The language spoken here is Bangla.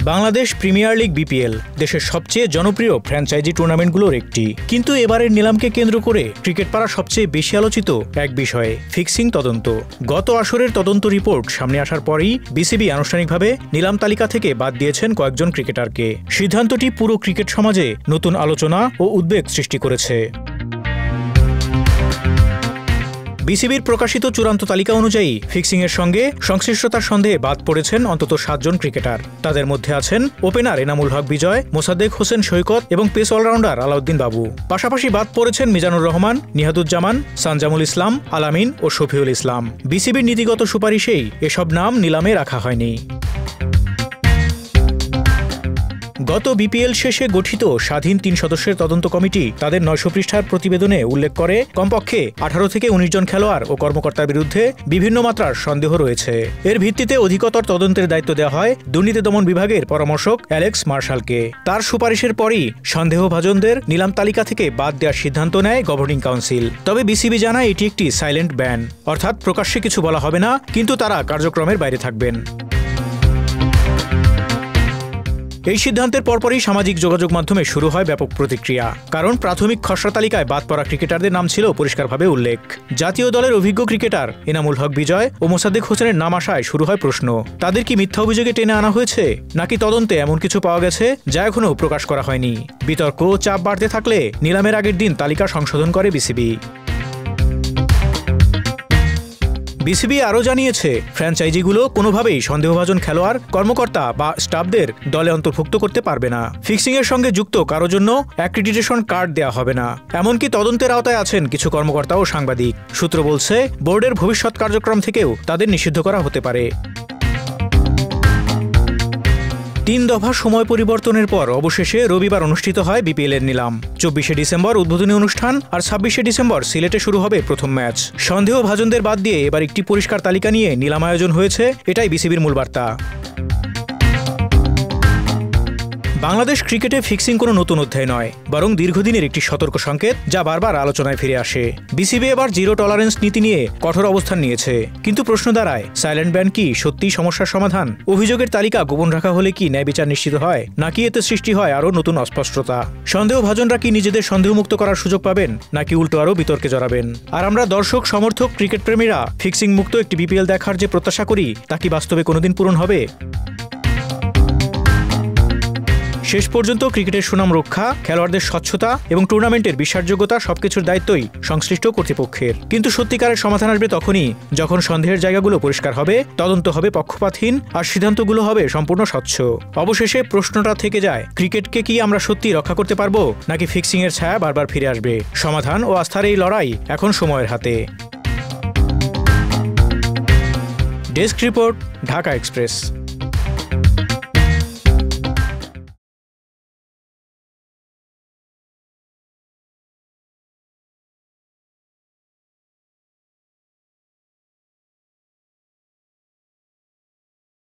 বাংলাদেশ প্রিমিয়ার লিগ বিপিএল দেশের সবচেয়ে জনপ্রিয় ফ্র্যাঞ্চাইজি টুর্নামেন্টগুলোর একটি। কিন্তু এবারের নিলামকে কেন্দ্র করে ক্রিকেট পাড়া সবচেয়ে বেশি আলোচিত এক বিষয়ে ফিক্সিং তদন্ত। গত আসরের তদন্ত রিপোর্ট সামনে আসার পরই বিসিবি আনুষ্ঠানিকভাবে নিলাম তালিকা থেকে বাদ দিয়েছেন কয়েকজন ক্রিকেটারকে। সিদ্ধান্তটি পুরো ক্রিকেট সমাজে নতুন আলোচনা ও উদ্বেগ সৃষ্টি করেছে। বিসিবির প্রকাশিত চূড়ান্ত তালিকা অনুযায়ী ফিক্সিংয়ের সঙ্গে সংশ্লিষ্টতার সন্দেহে বাদ পড়েছেন অন্তত ৭ জন ক্রিকেটার। তাদের মধ্যে আছেন ওপেনার এনামুল হক বিজয়, মোসাদ্দেক হোসেন সৈকত এবং পেস অলরাউন্ডার আলাউদ্দিন বাবু। পাশাপাশি বাদ পড়েছেন মিজানুর রহমান, নিহাদুজ্জামান, সানজামুল ইসলাম, আলামিন ও শফিউল ইসলাম। বিসিবির নীতিগত সুপারিশেই এসব নাম নিলামে রাখা হয়নি। গত বিপিএল শেষে গঠিত স্বাধীন ৩ সদস্যের তদন্ত কমিটি তাদের ৯০০ পৃষ্ঠার প্রতিবেদনে উল্লেখ করে কমপক্ষে ১৮ থেকে ১৯ জন খেলোয়াড় ও কর্মকর্তার বিরুদ্ধে বিভিন্ন মাত্রার সন্দেহ রয়েছে। এর ভিত্তিতে অধিকতর তদন্তের দায়িত্ব দেওয়া হয় দুর্নীতি দমন বিভাগের পরামর্শক অ্যালেক্স মার্শালকে। তার সুপারিশের পরই সন্দেহভাজনদের নিলাম তালিকা থেকে বাদ দেওয়ার সিদ্ধান্ত নেয় গভর্নিং কাউন্সিল। তবে বিসিবি জানায় এটি একটি সাইলেন্ট ব্যান, অর্থাৎ প্রকাশ্যে কিছু বলা হবে না, কিন্তু তারা কার্যক্রমের বাইরে থাকবেন। এই সিদ্ধান্তের পরপরই সামাজিক যোগাযোগ মাধ্যমে শুরু হয় ব্যাপক প্রতিক্রিয়া। কারণ প্রাথমিক খসড়া তালিকায় বাদ পড়া ক্রিকেটারদের নাম ছিল পরিষ্কারভাবে উল্লেখ। জাতীয় দলের অভিজ্ঞ ক্রিকেটার এনামুল হক বিজয় ও মোসাদ্দেক হোসেনের নাম আসায় শুরু হয় প্রশ্ন, তাদের কি মিথ্যা অভিযোগে টেনে আনা হয়েছে, নাকি তদন্তে এমন কিছু পাওয়া গেছে যা এখনও প্রকাশ করা হয়নি। বিতর্ক ও চাপ বাড়তে থাকলে নিলামের আগের দিন তালিকা সংশোধন করে বিসিবি। বিসিবি আরও জানিয়েছে, ফ্র্যাঞ্চাইজিগুলো কোনোভাবেই সন্দেহভাজন খেলোয়াড়, কর্মকর্তা বা স্টাফদের দলে অন্তর্ভুক্ত করতে পারবে না। ফিক্সিংয়ের সঙ্গে যুক্ত কারো জন্য অ্যাক্রিডিটেশন কার্ড দেওয়া হবে না। এমনকি তদন্তের আওতায় আছেন কিছু কর্মকর্তা ও সাংবাদিক। সূত্র বলছে, বোর্ডের ভবিষ্যৎ কার্যক্রম থেকেও তাদের নিষিদ্ধ করা হতে পারে। ৩ দফা সময় পরিবর্তনের পর অবশেষে রবিবার অনুষ্ঠিত হয় বিপিএল-এর নিলাম। ২৪শে ডিসেম্বর উদ্বোধনী অনুষ্ঠান আর ২৬শে ডিসেম্বর সিলেটে শুরু হবে প্রথম ম্যাচ। সন্দেহভাজনদের বাদ দিয়ে এবার একটি পরিষ্কার তালিকা নিয়ে নিলাম আয়োজন হয়েছে, এটাই বিসিবির মূল বার্তা। বাংলাদেশ ক্রিকেটে ফিক্সিং কোনো নতুন অধ্যায় নয়, বরং দীর্ঘদিনের একটি সতর্ক সংকেত যা বারবার আলোচনায় ফিরে আসে। বিসিবি এবার জিরো টলারেন্স নীতি নিয়ে কঠোর অবস্থান নিয়েছে। কিন্তু প্রশ্ন দাঁড়ায়, সাইলেন্ট ব্যান কি সত্যিই সমস্যার সমাধান? অভিযোগের তালিকা গোপন রাখা হলে কি ন্যায় বিচার নিশ্চিত হয়, নাকি এতে সৃষ্টি হয় আরও নতুন অস্পষ্টতা? সন্দেহভাজনরা কি নিজেদের সন্দেহমুক্ত করার সুযোগ পাবেন, নাকি উল্টো আরও বিতর্কে জড়াবেন? আর আমরা দর্শক, সমর্থক, ক্রিকেট প্রেমীরা ফিক্সিং মুক্ত একটি বিপিএল দেখার যে প্রত্যাশা করি, তা কি বাস্তবে কোনোদিন পূরণ হবে? শেষ পর্যন্ত ক্রিকেটের সুনাম রক্ষা, খেলোয়াড়দের স্বচ্ছতা এবং টুর্নামেন্টের বিশ্বাসযোগ্যতা সবকিছুর দায়িত্বই সংশ্লিষ্ট কর্তৃপক্ষের। কিন্তু সত্যিকারের সমাধান আসবে তখনই যখন সন্দেহের জায়গাগুলো পরিষ্কার হবে, তদন্ত হবে পক্ষপাতহীন আর সিদ্ধান্তগুলো হবে সম্পূর্ণ স্বচ্ছ। অবশেষে প্রশ্নটা থেকে যায়, ক্রিকেটকে কি আমরা সত্যি রক্ষা করতে পারবো, নাকি ফিক্সিংয়ের ছায়া বারবার ফিরে আসবে? সমাধান ও আস্থার এই লড়াই এখন সময়ের হাতে। Desk report, Dhaka express.